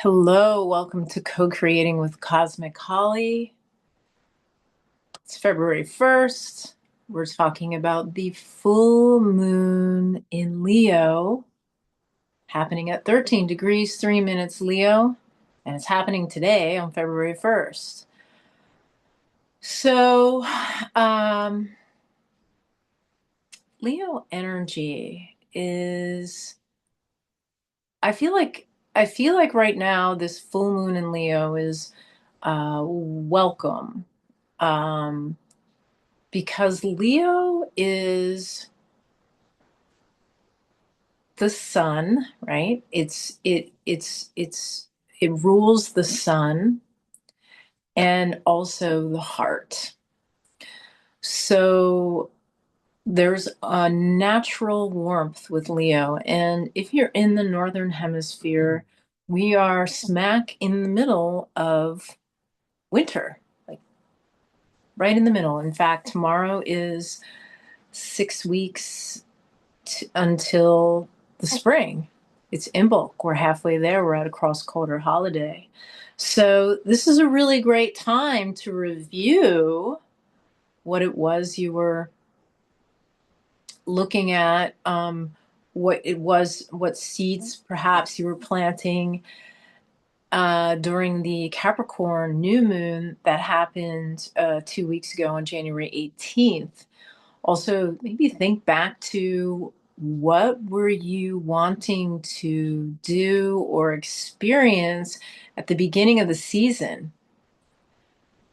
Hello, welcome to Co-Creating with Cosmic Holly. It's February 1st. We're talking about the full moon in Leo, happening at 13 degrees, 3 minutes Leo, and it's happening today on February 1st. So, Leo energy is, I feel like, I feel like right now this full moon in Leo is welcome. Because Leo is the sun, right? It rules the sun and also the heart. So there's a natural warmth with Leo. And if you're in the northern hemisphere, we are smack in the middle of winter, like right in the middle. In fact, tomorrow is 6 weeks until the spring. It's Imbolc. We're halfway there. We're at a cross-culture holiday. So this is a really great time to review what it was you were looking at, what it was, what seeds perhaps you were planting during the Capricorn new moon that happened 2 weeks ago on January 18th. Also, maybe think back to what were you wanting to do or experience at the beginning of the season?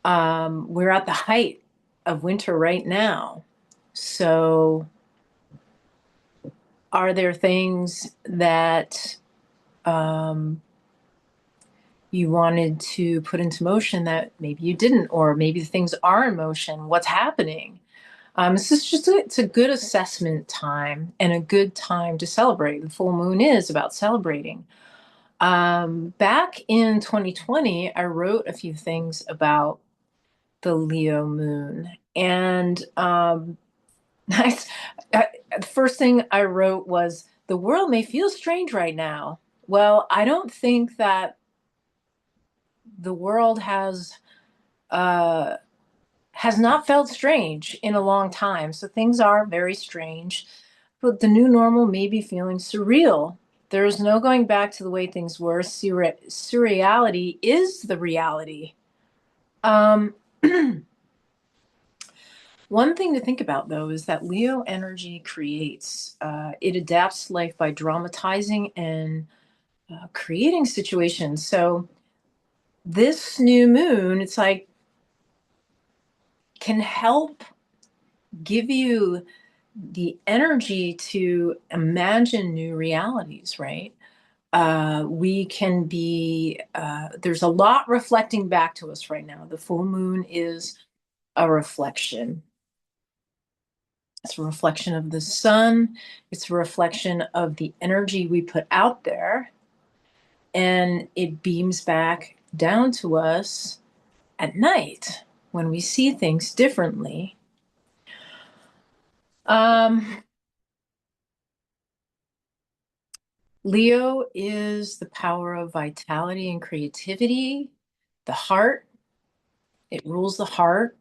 We're at the height of winter right now. So, are there things that you wanted to put into motion that maybe you didn't, or maybe things are in motion? What's happening? This is just it's a good assessment time and a good time to celebrate. The full moon is about celebrating. Back in 2020, I wrote a few things about the Leo moon. And I, the first thing I wrote was, the world may feel strange right now. Well, I don't think that the world uh, has not felt strange in a long time. So things are very strange, but the new normal may be feeling surreal. There is no going back to the way things were. Surreality is the reality. Um, One thing to think about, though, is that Leo energy creates, it adapts life by dramatizing and creating situations. So this new moon, it's like, can help give you the energy to imagine new realities, right? We can be, there's a lot reflecting back to us right now. The full moon is a reflection. It's a reflection of the sun. It's a reflection of the energy we put out there. And it beams back down to us at night when we see things differently. Um, Leo is the power of vitality and creativity, the heart. It rules the heart.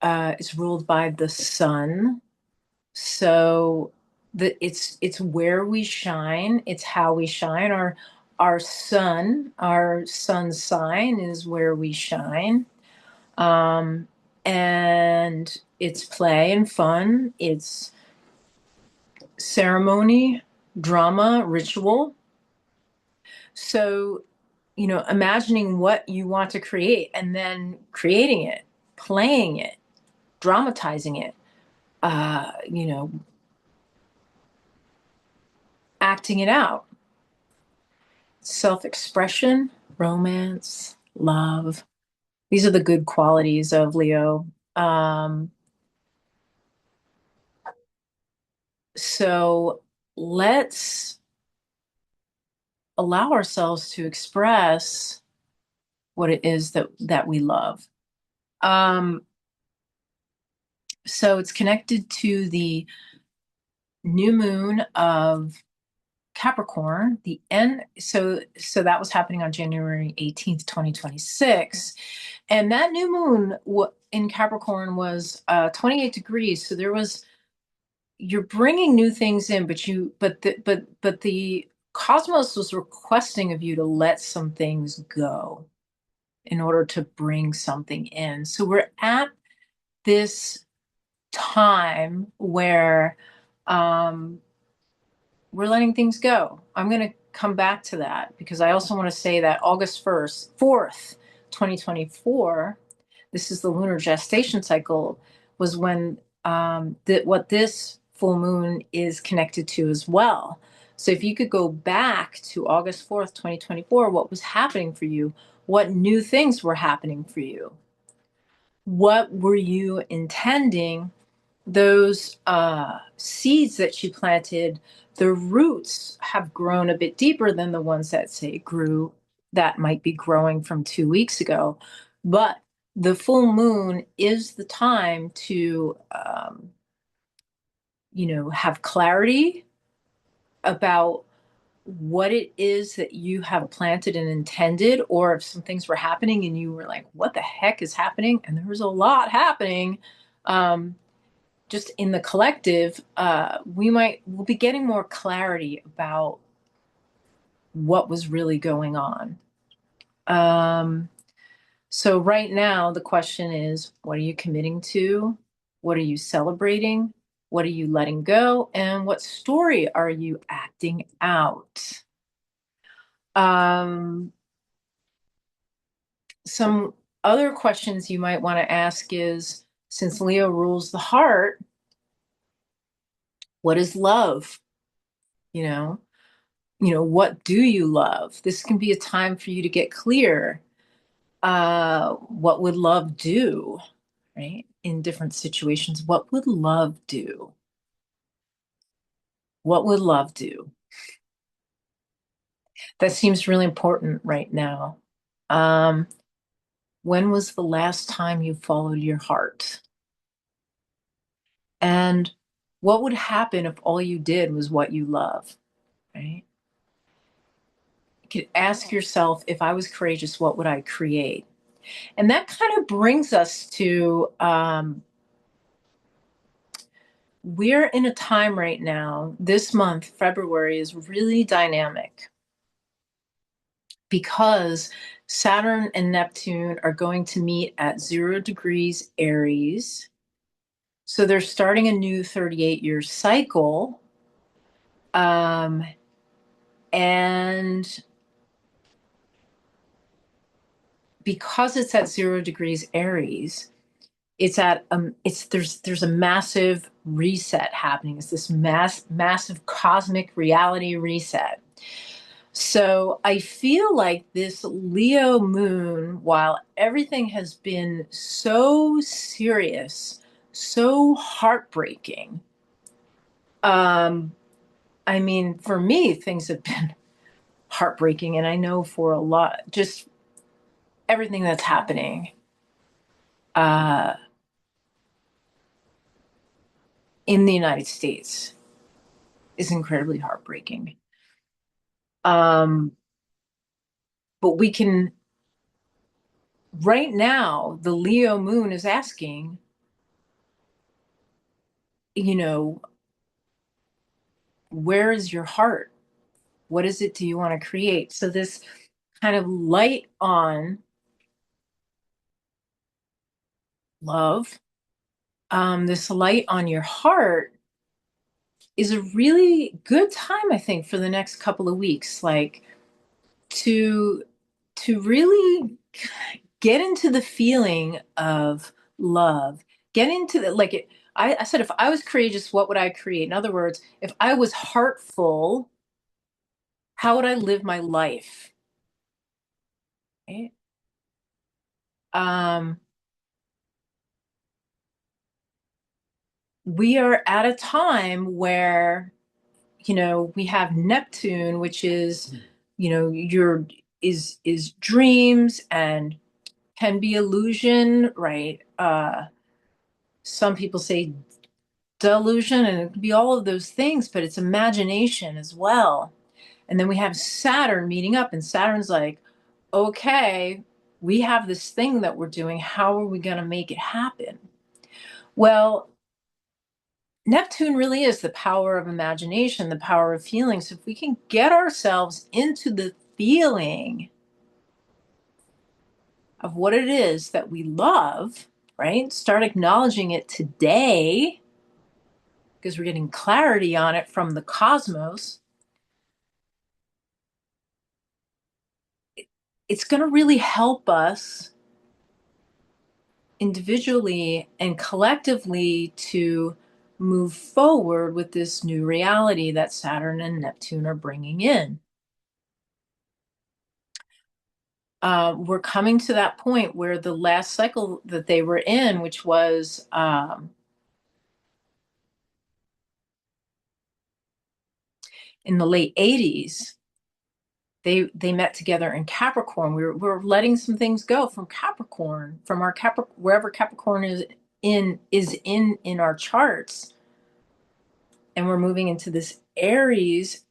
It's ruled by the sun. So it's where we shine. It's how we shine. Our sun sign is where we shine. And it's play and fun. It's ceremony, drama, ritual. So, imagining what you want to create and then creating it, playing it, dramatizing it, uh, you know, acting it out. Self-expression, romance, love. These are the good qualities of Leo. So let's allow ourselves to express what it is that we love. Um, so it's connected to the new moon of Capricorn, the end. So that was happening on January 18th, 2026. And that new moon in Capricorn was 28 degrees. So you're bringing new things in, but the cosmos was requesting of you to let some things go in order to bring something in. So we're at this time where we're letting things go. I'm going to come back to that because I also want to say that August 4th, 2024, this is the lunar gestation cycle, was when what this full moon is connected to as well. So if you could go back to August 4th, 2024, what was happening for you? What new things were happening for you? What were you intending? Those seeds that you planted, the roots have grown a bit deeper than the ones that say grew, that might be growing from 2 weeks ago. But the full moon is the time to, have clarity about what it is that you have planted and intended, or if some things were happening and you were like, what the heck is happening? And there was a lot happening. Just in the collective, we'll be getting more clarity about what was really going on. So right now, the question is, what are you committing to? What are you celebrating? What are you letting go? And what story are you acting out? Some other questions you might want to ask is, since Leo rules the heart, what is love? What do you love? This can be a time for you to get clear. What would love do, right? In different situations, what would love do? What would love do? That seems really important right now. When was the last time you followed your heart? And what would happen if all you did was what you love, right? You could ask yourself, if I was courageous, what would I create? And that kind of brings us to, we're in a time right now, this month, February, is really dynamic because Saturn and Neptune are going to meet at 0 degrees Aries. So they're starting a new 38-year cycle. And because it's at 0 degrees Aries, there's a massive reset happening. It's this massive cosmic reality reset. So I feel like this Leo moon, while everything has been so serious, so heartbreaking, I mean, for me, things have been heartbreaking, and I know for a lot, just everything that's happening in the United States is incredibly heartbreaking. But we can, right now, the Leo moon is asking, where is your heart? What is it do you want to create? So this kind of light on love, this light on your heart is a really good time, I think, for the next couple of weeks, like to really get into the feeling of love, get into the, like it, I said, if I was courageous, what would I create? In other words, if I was heartful, how would I live my life? Right? We are at a time where, we have Neptune, which is, your is dreams and can be illusion, right? Some people say delusion, and it could be all of those things, but it's imagination as well. And then we have Saturn meeting up, and Saturn's like, okay, we have this thing that we're doing. How are we going to make it happen? Well, Neptune really is the power of imagination, the power of feelings. If we can get ourselves into the feeling of what it is that we love, right? Start acknowledging it today because we're getting clarity on it from the cosmos. It's going to really help us individually and collectively to move forward with this new reality that Saturn and Neptune are bringing in. We're coming to that point where the last cycle that they were in, which was in the late 80s, they met together in Capricorn. We're letting some things go from Capricorn, from our wherever Capricorn is in our charts, and we're moving into this Aries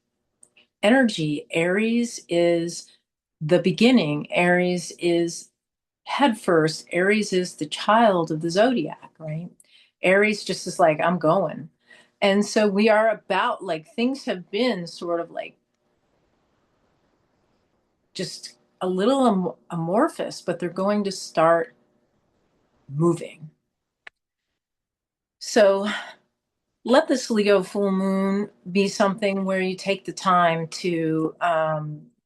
energy. Aries is the beginning. Aries is head first. Aries is the child of the zodiac, right? Aries just is like, I'm going. And so we are about, like, things have been sort of like just a little amorphous, but they're going to start moving. So let this Leo full moon be something where you take the time to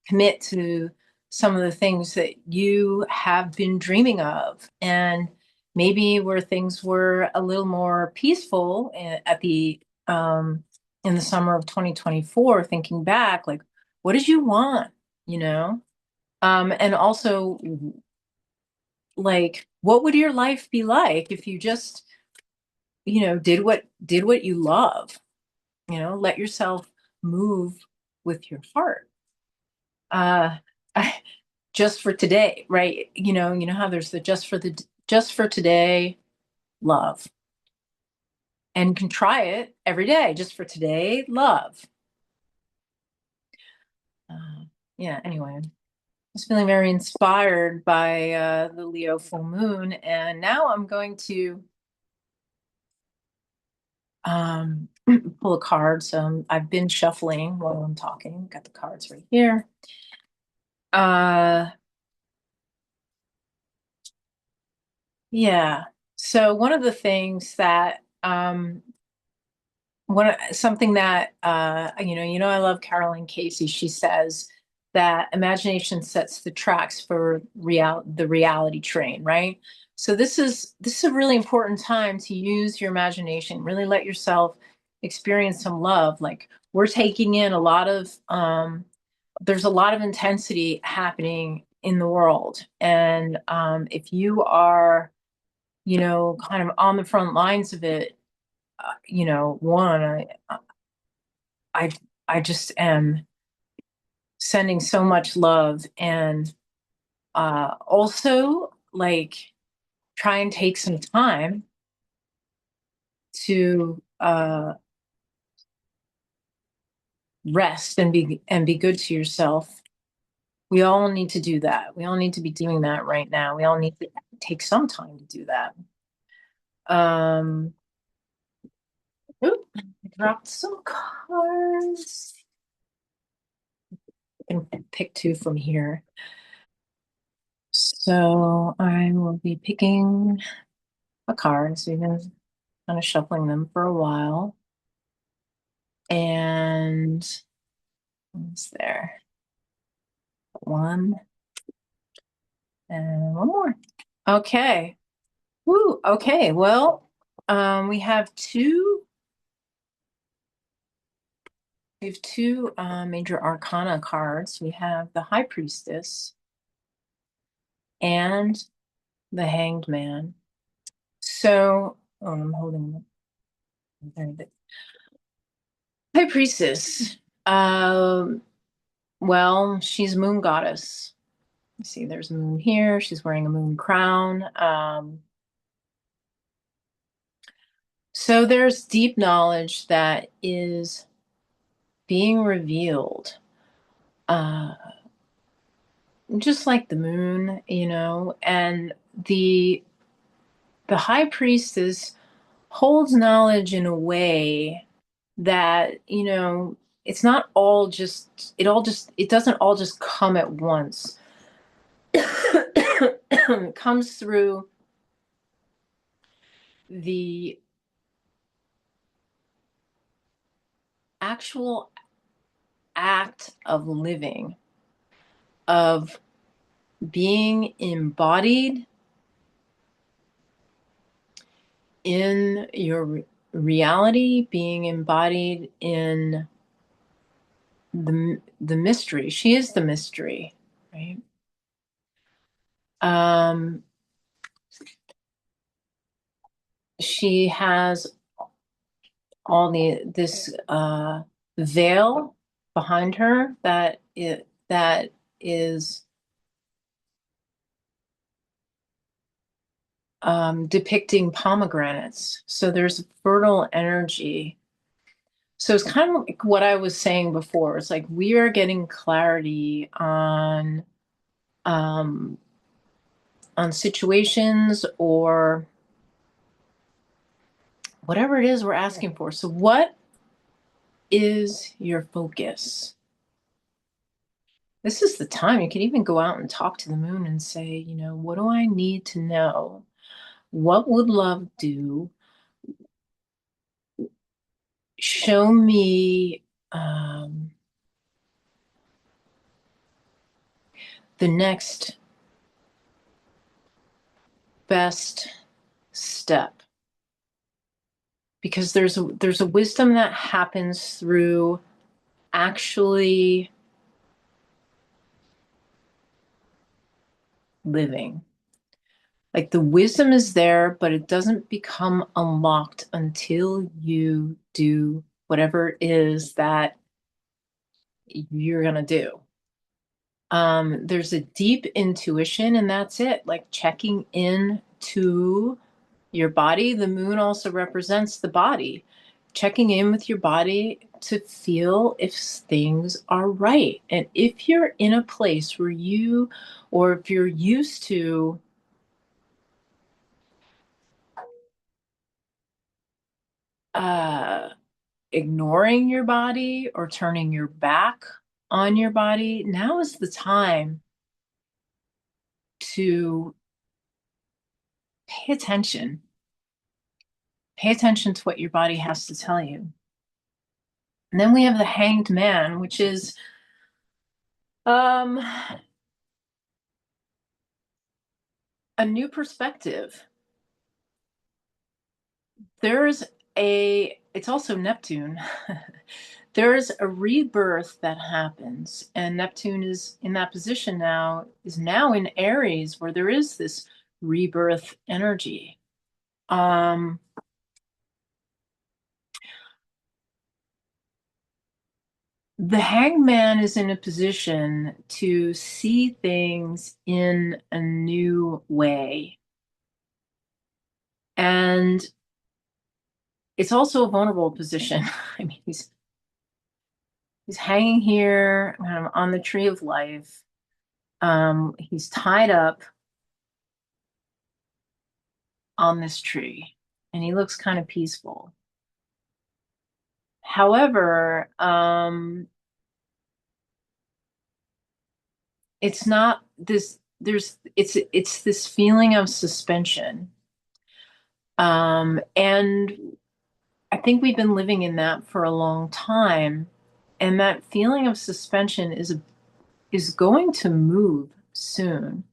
commit to some of the things that you have been dreaming of, and maybe where things were a little more peaceful at the in the summer of 2024. Thinking back, like, what did you want, you know? And also, like, what would your life be like if you just, did what you love? Let yourself move with your heart. uh I, just for today, right? You know how there's the just for today love, and you can try it every day. Just for today love. Yeah, anyway, I was feeling very inspired by the Leo full moon, and now I'm going to um pull a card. So I've been shuffling while I'm talking. Got the cards right here. uh Yeah. So one of the things that something that I love Caroline Casey. She says that imagination sets the tracks for the reality train, right? So this is a really important time to use your imagination, really let yourself experience some love. Like, we're taking in a lot of there's a lot of intensity happening in the world. And if you are kind of on the front lines of it, one, I, I just am sending so much love, and also, like, try and take some time to rest and be good to yourself. We all need to do that. We all need to be doing that right now. We all need to take some time to do that. Um, Oop, I dropped some cards. I can pick two from here. So I will be picking a card. So you've been kind of shuffling them for a while. And what's there? One and one more. Okay. Woo. Okay. Well, we have two. We have two major arcana cards. We have the High Priestess and the Hanged Man. So, I'm holding them very big. High Priestess. Um, well, she's a moon goddess. You see, there's a moon here. She's wearing a moon crown. So there's deep knowledge that is being revealed. uh, just like the moon, and the high priestess holds knowledge in a way that, it's not all just, it doesn't all just come at once. It comes through the actual act of living, of being embodied in your reality, being embodied in the mystery. She is the mystery, right? Um, she has all this veil behind her that is depicting pomegranates. So there's fertile energy. So it's kind of like what I was saying before. It's like we are getting clarity um, on situations or whatever it is we're asking for. So what is your focus? This is the time. You can even go out and talk to the moon and say, what do I need to know? What would love do? Show me the next best step. Because there's a wisdom that happens through actually living. Like the wisdom is there, but it doesn't become unlocked until you do whatever it is that you're going to do. There's a deep intuition, and that's it. Like checking in to your body. The moon also represents the body. Checking in with your body to feel if things are right. And if you're in a place where or if you're used to uh, ignoring your body or turning your back on your body, now is the time to pay attention. Pay attention to what your body has to tell you. And then we have the Hanged Man, which is um, a new perspective. It's also Neptune. There's a rebirth that happens, and Neptune is in that position now, is now in Aries, where there is this rebirth energy. Um, the hangman is in a position to see things in a new way. And it's also a vulnerable position. I mean, he's hanging here on the tree of life. He's tied up on this tree and he looks kind of peaceful. However, it's not this, it's this feeling of suspension. And I think we've been living in that for a long time. And that feeling of suspension is going to move soon.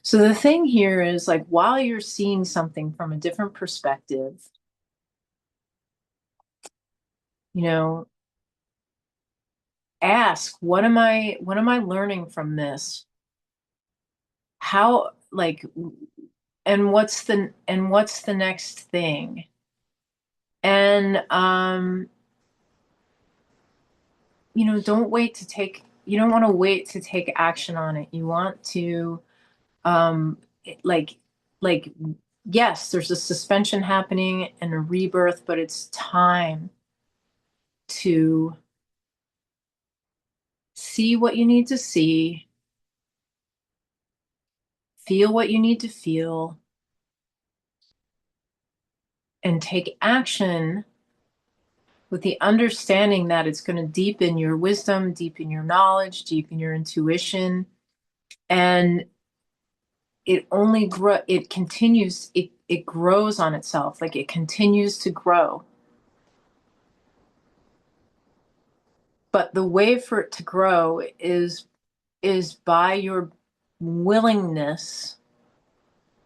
So the thing here is like while you're seeing something from a different perspective, you know, ask, what am I learning from this? How like and what's the next thing? And you don't want to wait to take action on it. You want to um like like yes, there's a suspension happening and a rebirth, but it's time to see what you need to see, feel what you need to feel, and take action with the understanding that it's going to deepen your wisdom, deepen your knowledge, deepen your intuition. And it continues, it grows on itself, like it continues to grow. But the way for it to grow is by your willingness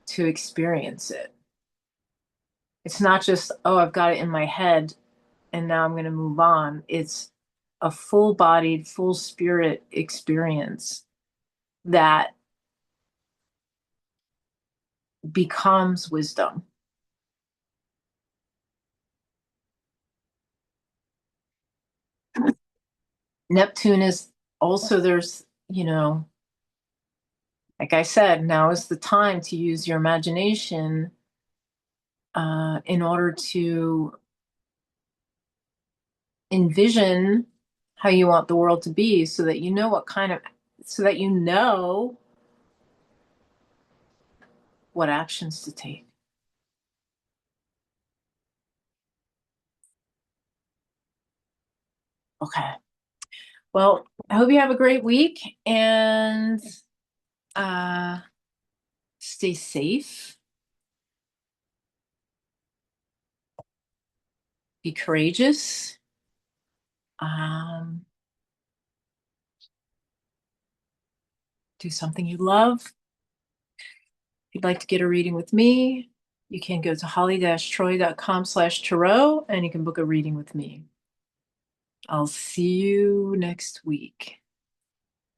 to experience it. It's not just, oh, I've got it in my head and now I'm going to move on. It's a full-bodied, full spirit experience that becomes wisdom. Neptune is also, there's, like I said, now is the time to use your imagination in order to envision how you want the world to be, so that so that you know what actions to take. Okay. Well, I hope you have a great week and uh, stay safe, be courageous, um, do something you love. If you'd like to get a reading with me, you can go to holly-troy.com/tarot and you can book a reading with me. I'll see you next week.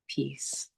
Peace.